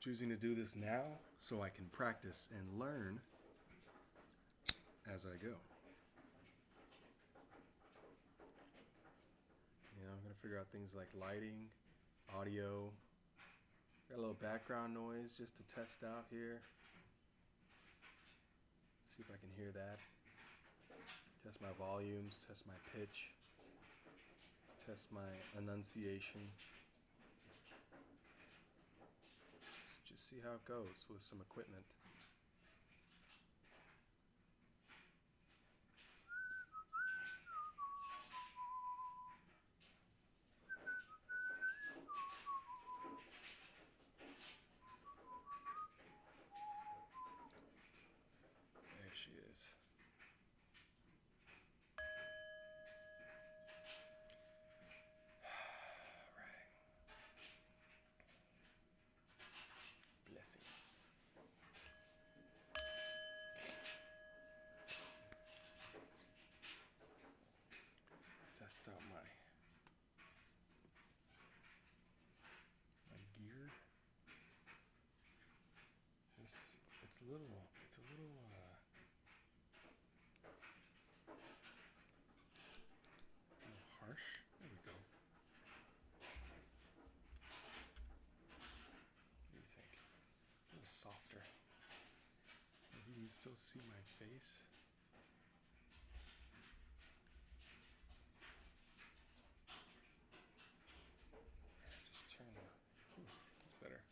choosing to do this now so I can practice and learn as I go. I'm going to figure out things like lighting, audio. Got a little background noise just to test out here. See if I can hear that. Test my volumes, test my pitch, test my enunciation. Just see how it goes with some equipment. There she is. Blessings. Test out my gear. It's a little harsh. There we go. What do you think? A little softer. You can still see my face. Just turn the. That's better.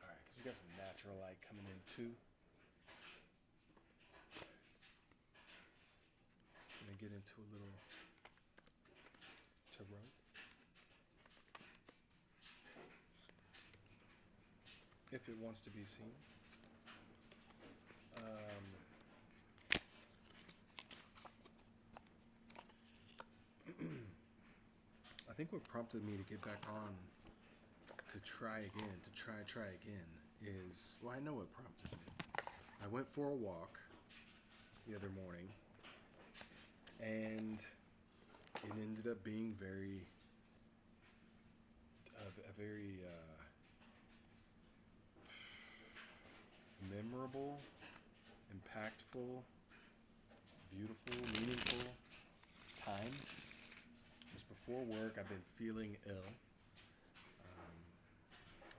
All right, because we got some natural light coming in too. Gonna get into a little tarot. If it wants to be seen. I think what prompted me to get back on to try again is, well, I know what prompted me. I went for a walk the other morning, and it ended up being a very memorable, impactful, beautiful, meaningful time. Just before work, I've been feeling ill.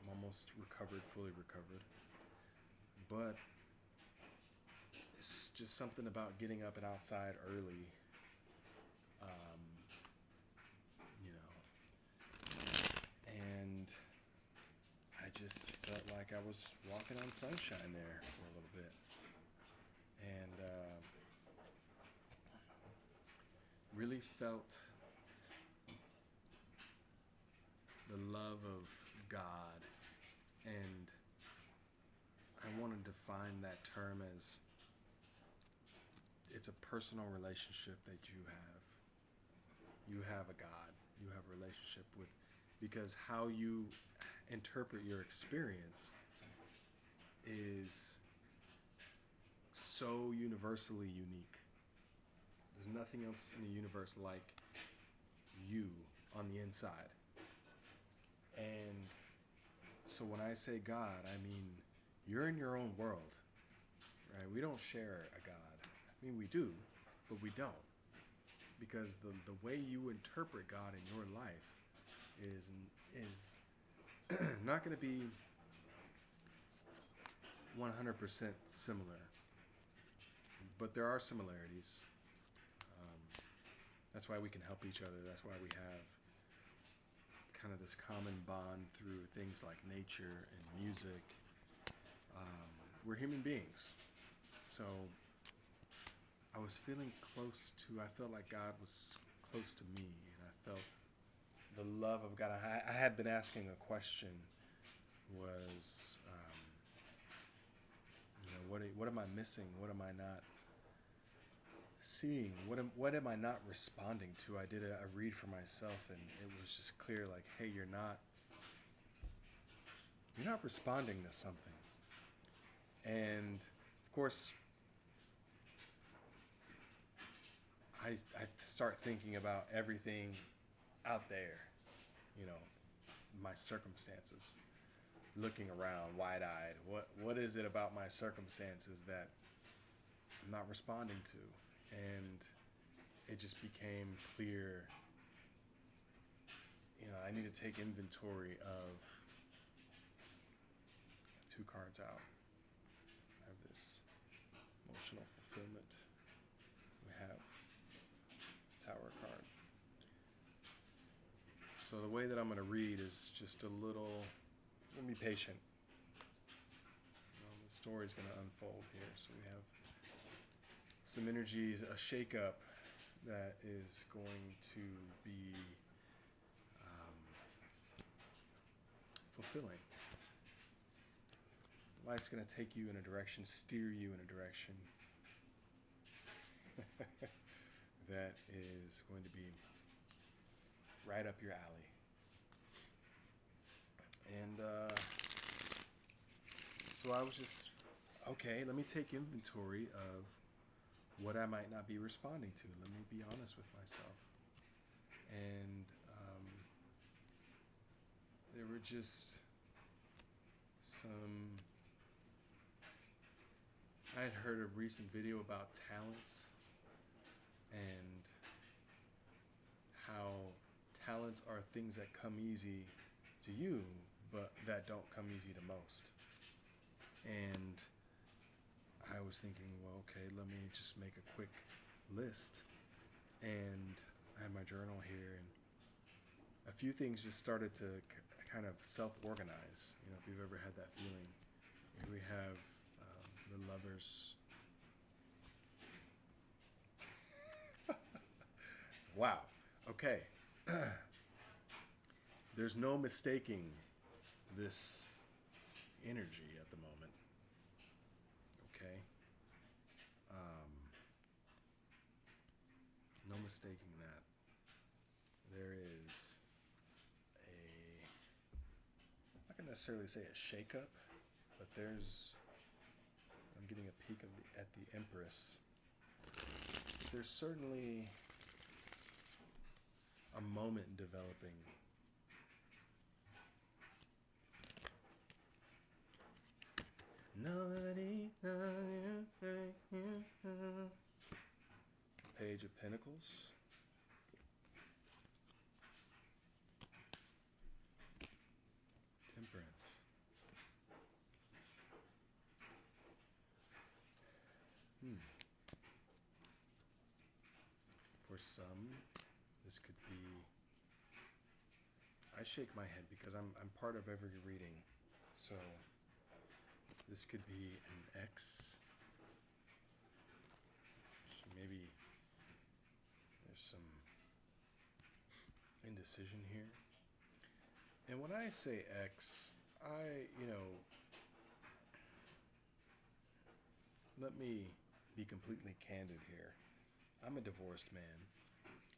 I'm almost fully recovered. But it's just something about getting up and outside early. And I just felt like I was walking on sunshine there for a little bit. And really felt the love of God. And I want to define that term as it's a personal relationship that you have. You have a God. You have a relationship with, because how you interpret your experience is so universally unique. There's nothing else in the universe like you on the inside. And so when I say God, I mean you're in your own world, right? We don't share a God. I mean, we do, but we don't. Because the way you interpret God in your life is not going to be 100% similar. But there are similarities. That's why we can help each other. That's why we have kind of this common bond through things like nature and music. We're human beings. So I was feeling I felt like God was close to me, and I felt the love of God. I had been asking a question, was, what am I missing? What am I not seeing? What am I not responding to? I did a read for myself, and it was just clear, like, hey, you're not responding to something. And of course, I start thinking about everything out there, my circumstances. looking around wide-eyed. What is it about my circumstances that I'm not responding to? And it just became clear, I need to take inventory of two cards out. I have this emotional fulfillment. We have Tower card. So the way that I'm going to read is just a little, be patient. The story's going to unfold here. So we have some energies, a shakeup that is going to be fulfilling. Life's going to take you in a direction, steer you in a direction that is going to be right up your alley. And so I was just, okay, let me take inventory of what I might not be responding to. Let me be honest with myself. And there were just some, I had heard a recent video about talents and how talents are things that come easy to you, but that don't come easy to most. And I was thinking, well, okay, let me just make a quick list. And I have my journal here, and a few things just started to kind of self-organize. If you've ever had that feeling. Here we have the Lovers. Wow. Okay. There's no mistaking this energy at the moment. Okay. No mistaking that. There is I'm not gonna necessarily say a shakeup, but I'm getting a peek at the Empress. There's certainly a moment developing. Page of Pentacles. Temperance. For some, this could be, I shake my head because I'm part of every reading. So this could be an X. So maybe there's some indecision here. And when I say X, let me be completely candid here. I'm a divorced man.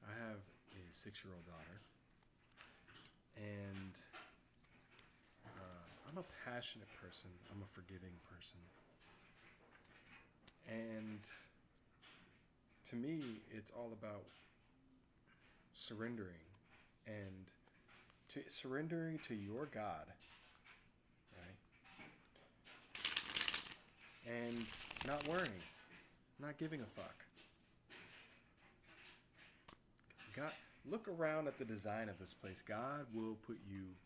I have a 6-year-old daughter. And I'm a passionate person. I'm a forgiving person. And to me, it's all about surrendering and surrendering to your God, right? And not worrying, not giving a fuck. God, look around at the design of this place. God will put you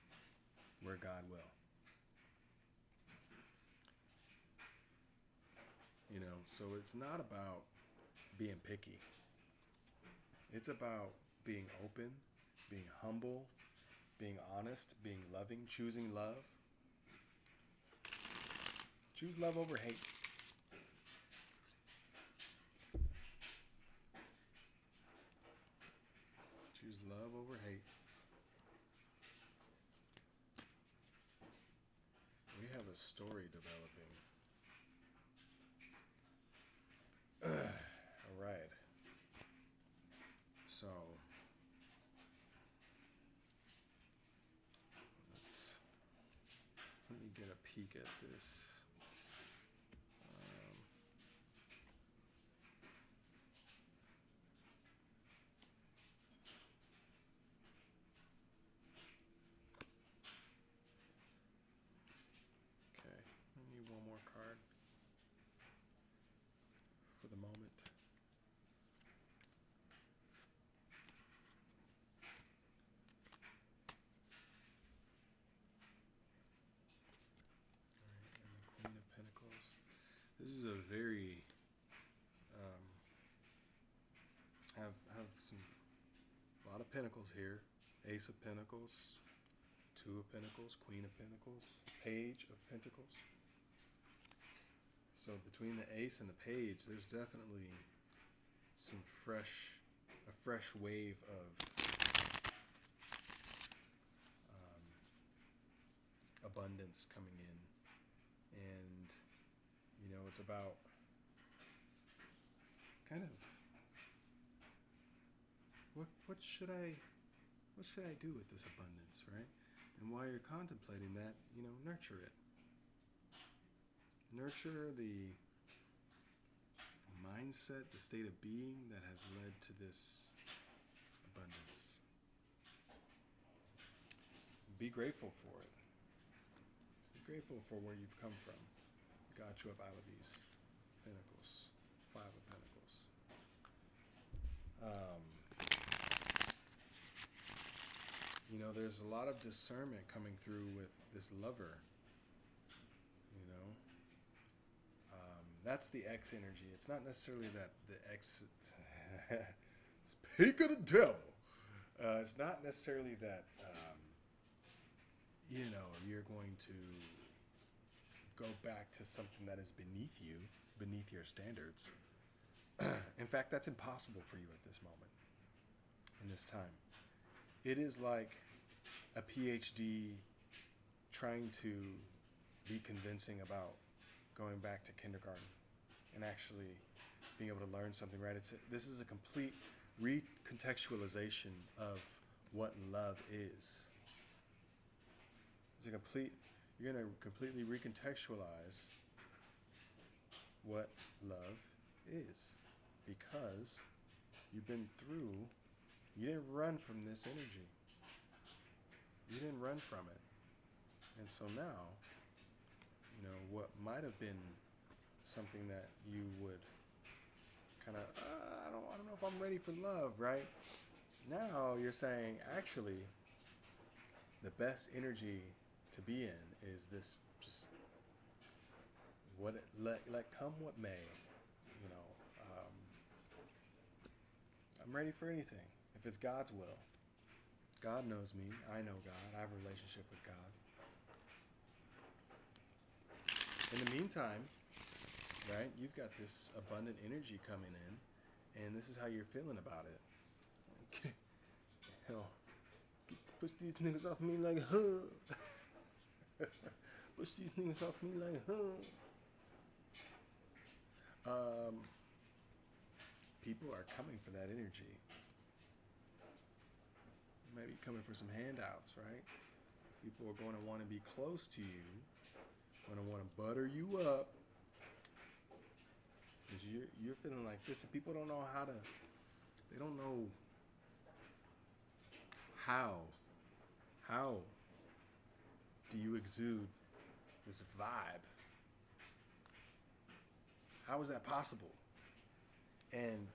where God will. So it's not about being picky. It's about being open, being humble, being honest, being loving, choosing love. Choose love over hate. Choose love over hate. We have a story developing. All right. So let me get a peek at this. one more card for the moment. All right, and the Queen of Pentacles. This is a very have some a lot of pentacles here. Ace of Pentacles, Two of Pentacles, Queen of Pentacles, Page of Pentacles. So between the Ace and the Page, there's definitely a fresh wave of abundance coming in, and it's about kind of what should I do with this abundance, right? And while you're contemplating that, nurture it. Nurture the mindset, the state of being that has led to this abundance. Be grateful for it. Be grateful for where you've come from. Got you up out of these pentacles. Five of Pentacles. There's a lot of discernment coming through with this lover. That's the X energy. It's not necessarily that the X. Speak of the devil. It's not necessarily that you're going to go back to something that is beneath you, beneath your standards. In fact, that's impossible for you at this moment, in this time. It is like a PhD trying to be convincing about going back to kindergarten and actually being able to learn something, right? This is a complete recontextualization of what love is. You're going to completely recontextualize what love is, because you didn't run from this energy. You didn't run from it. And so now, what might have been something that you would kind of, I don't know if I'm ready for love, right? Now you're saying, actually, the best energy to be in is this, just let come what may. I'm ready for anything if it's God's will. God knows me. I know God. I have a relationship with God. In the meantime, right, you've got this abundant energy coming in, and this is how you're feeling about it. Hell, push these niggas off me like, huh? Push these niggas off me like, huh? People are coming for that energy. Maybe coming for some handouts, right? People are going to want to be close to you, going to want to butter you up, because you're feeling like this, and people don't know they don't know how do you exude this vibe? How is that possible? And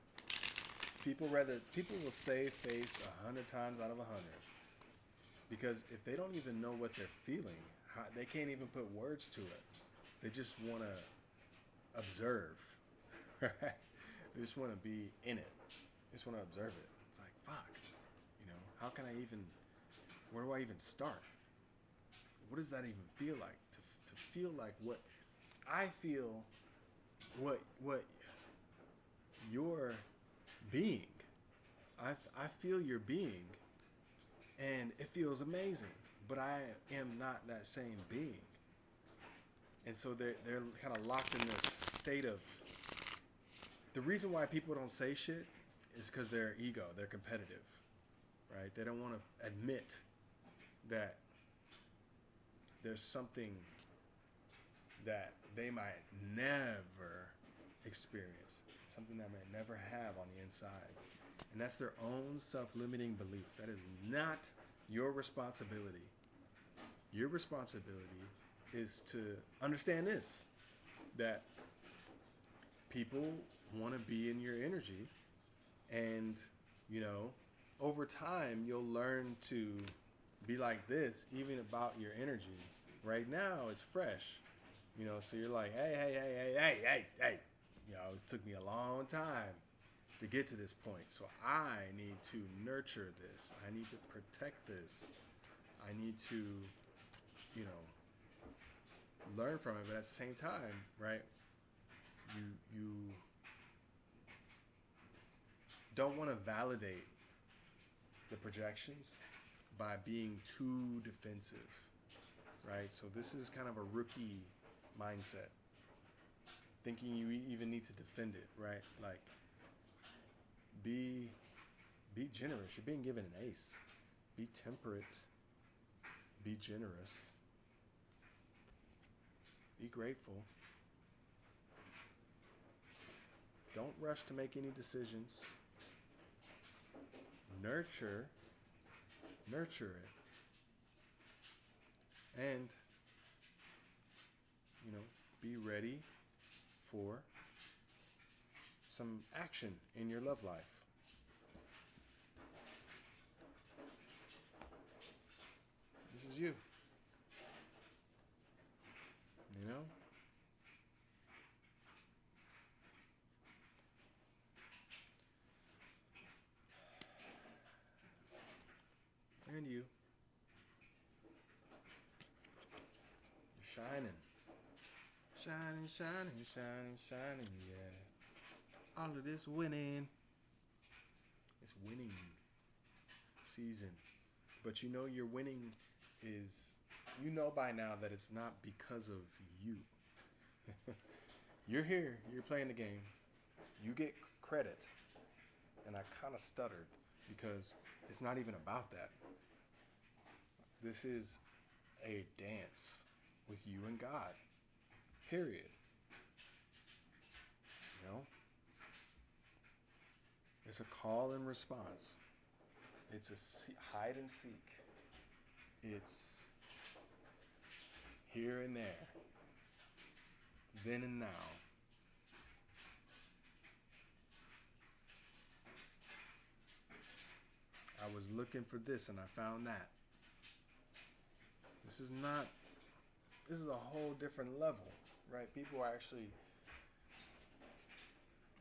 people will save face 100 times out of 100, because if they don't even know what they're feeling, they can't even put words to it. They just want to observe, right? They just want to be in it. They just want to observe it. It's like, fuck, how can where do I even start? What does that even feel like? To feel like what I feel, what your being. I feel your being, and it feels amazing, but I am not that same being. And so they're kind of locked in this state of, the reason why people don't say shit is because they're competitive, right? They don't want to admit that there's something that they might never experience, something that may never have on the inside. And that's their own self-limiting belief. That is not your responsibility. Your responsibility is to understand this, that people want to be in your energy, and you know, over time you'll learn to be like this even about your energy. Right now it's fresh, so you're like, hey, hey, hey, hey, hey, hey, hey. It took me a long time to get to this point, so I need to nurture this, I need to protect this, I need to, you know learn from it. But at the same time, right, you don't want to validate the projections by being too defensive, right? So this is kind of a rookie mindset, thinking you even need to defend it, right? Like, be generous. You're being given an ace. Be temperate. Be generous. Be grateful. Don't rush to make any decisions. Nurture it. And, be ready for some action in your love life. This is you. You know? And you. You're shining. Shining, shining, shining, shining, yeah. All of this winning. It's winning season. But your winning is, by now that it's not because of you. You're here, you're playing the game. You get credit. And I kind of stuttered because it's not even about that. This is a dance with you and God. Period. It's a call and response. It's a hide and seek. It's here and there. It's then and now. I was looking for this and I found that. This is a whole different level, right? People are actually,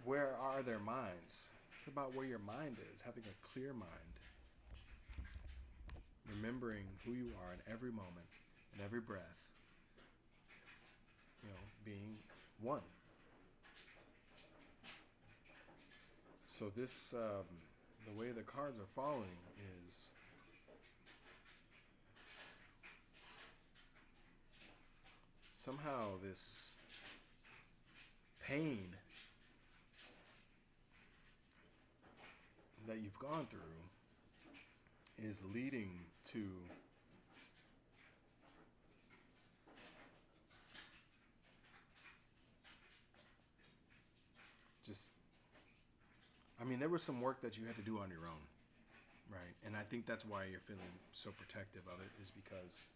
where are their minds? It's about where your mind is, having a clear mind. Remembering who you are in every moment, in every breath. Being one. So this, the way the cards are falling is somehow this pain that you've gone through is leading to there was some work that you had to do on your own, right? And I think that's why you're feeling so protective of it, is because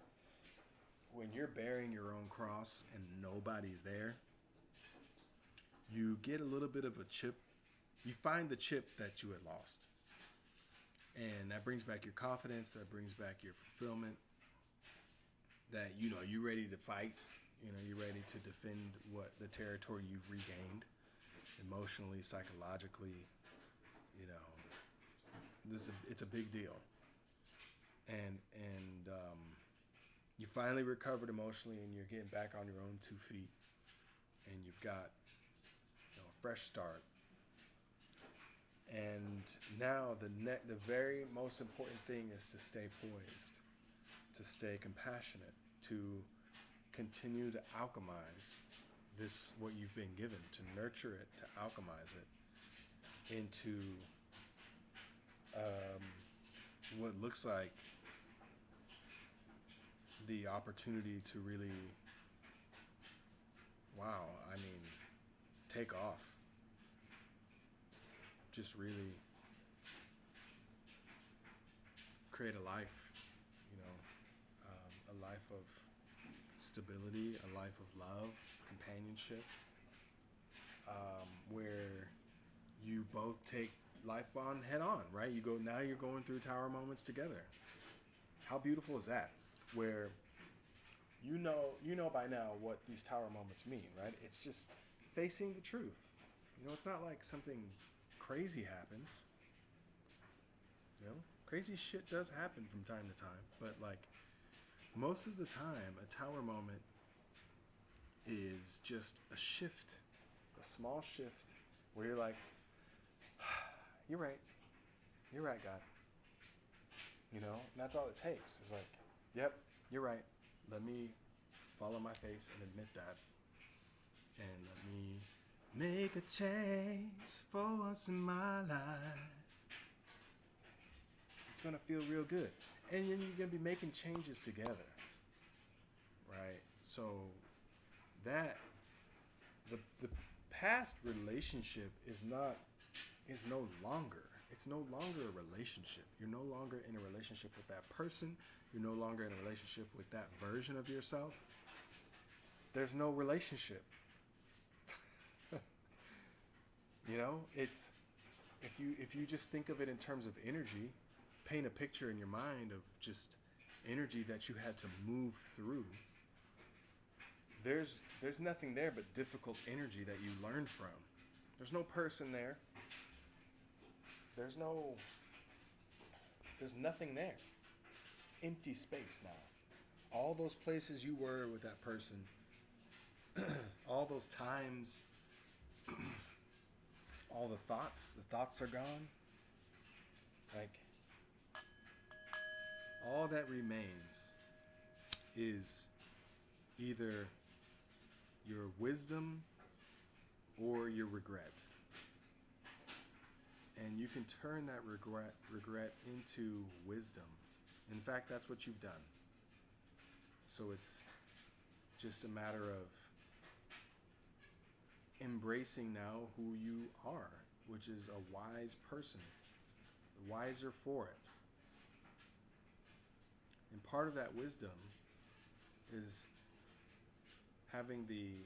when you're bearing your own cross and nobody's there, you get a little bit of a chip. You find the chip that you had lost. And that brings back your confidence, that brings back your fulfillment, that, you're ready to fight, you're ready to defend the territory you've regained, emotionally, psychologically, it's a big deal. And you finally recovered emotionally and you're getting back on your own 2 feet and you've got, a fresh start. And now the very most important thing is to stay poised, to stay compassionate, to continue to alchemize what you've been given, to nurture it, to alchemize it into what looks like the opportunity to really, take off. Just really create a life, a life of stability, a life of love, companionship, where you both take life on head on, right? You're going through tower moments together. How beautiful is that? Where you know by now what these tower moments mean, right? It's just facing the truth. It's not like something crazy happens. Crazy shit does happen from time to time, but like most of the time, a tower moment is just a shift, a small shift where you're like, you're right. You're right, God. And that's all it takes. It's like, yep, you're right. Let me fall on my face and admit that. And let me make a change for once in my life. It's going to feel real good. And then you're going to be making changes together. Right? So that, the past relationship is no longer. It's no longer a relationship. You're no longer in a relationship with that person. You're no longer in a relationship with that version of yourself. There's no relationship. It's if you just think of it in terms of energy, paint a picture in your mind of just energy that you had to move through. There's nothing there but difficult energy that you learned from. There's no person there. There's nothing there. It's empty space now. All those places you were with that person, all those times, all the thoughts are gone. Like, all that remains is either your wisdom or your regret. And you can turn that regret into wisdom. In fact, that's what you've done. So it's just a matter of embracing now who you are, which is a wise person, the wiser for it. And part of that wisdom is having we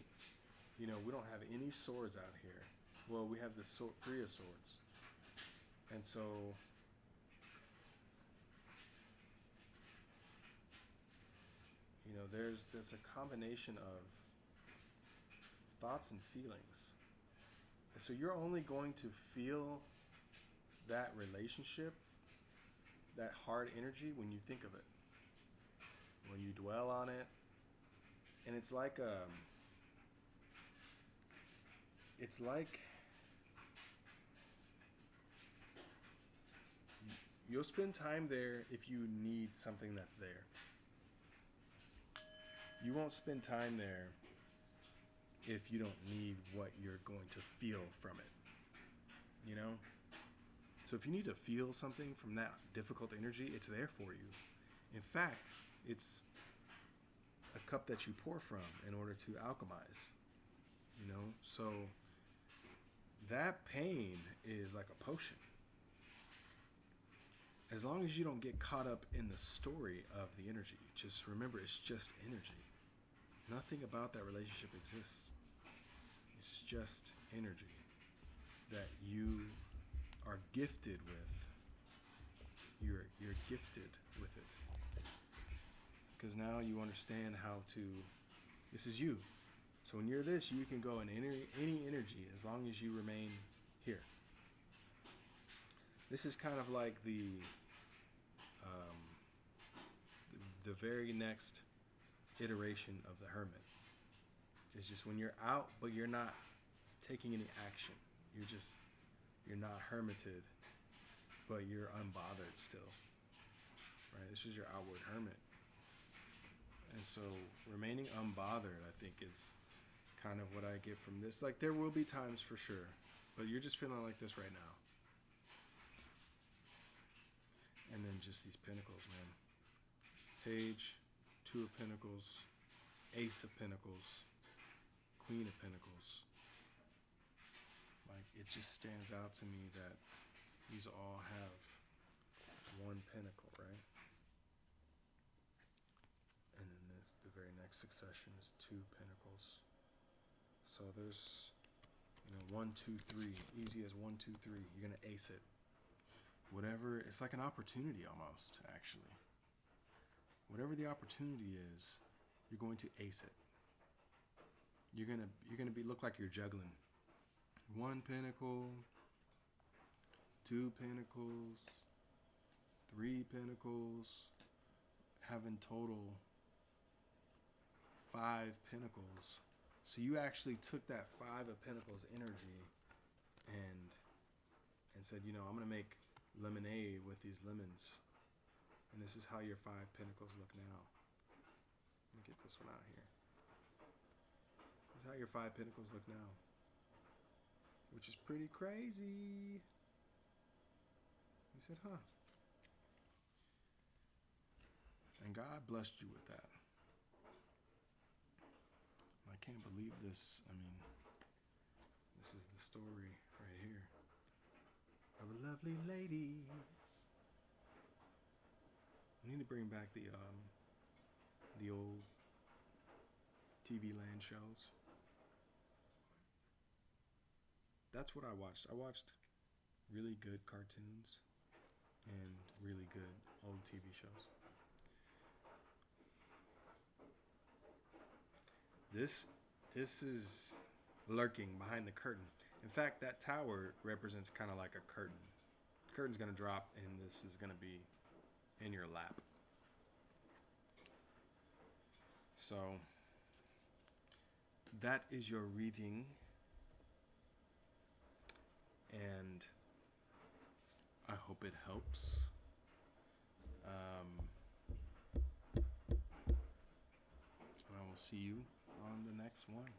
don't have any swords out here. Well, we have the Three of Swords. And so there's a combination of thoughts and feelings. And so you're only going to feel that relationship, that hard energy, when you think of it, when you dwell on it. And it's like you'll spend time there if you need something that's there. You won't spend time there if you don't need what you're going to feel from it. So if you need to feel something from that difficult energy, it's there for you. In fact, it's a cup that you pour from in order to alchemize. So that pain is like a potion. As long as you don't get caught up in the story of the energy, just remember it's just energy. Nothing about that relationship exists. It's just energy that you are gifted with. You're gifted with it. Because now you understand this is you. So when you're this, you can go in any energy as long as you remain here. This is kind of like the very next iteration of the hermit. It's just when you're out, but you're not taking any action. You're not hermited, but you're unbothered still. Right? This is your outward hermit. And so remaining unbothered, I think, is kind of what I get from this. Like, there will be times for sure, but you're just feeling like this right now. And then just these pentacles, man. Page, Two of Pentacles, Ace of Pentacles, Queen of Pentacles. Like, it just stands out to me that these all have one pentacle, right? And then the very next succession is 2 pentacles. So there's, 1, 2, 3. Easy as 1, 2, 3. You're gonna ace it. Whatever, it's like an opportunity almost, actually. Whatever the opportunity is, you're going to ace it. You're gonna look like you're juggling. 1 pentacle, 2 pentacles, 3 pentacles, having total 5 pentacles. So you actually took that 5 of pentacles energy and said, I'm gonna make lemonade with these lemons. And this is how your 5 pentacles look now. Let me get this one out here. This is how your 5 pentacles look now. Which is pretty crazy. He said, huh. And God blessed you with that. I can't believe this. I mean, this is the story right here of a lovely lady. I need to bring back the old TV Land shows. That's what I watched. I watched really good cartoons and really good old TV shows. This is lurking behind the curtain. In fact, that tower represents kind of like a curtain. The curtain's going to drop and this is going to be in your lap. So that is your reading. And I hope it helps. And I will see you on the next one.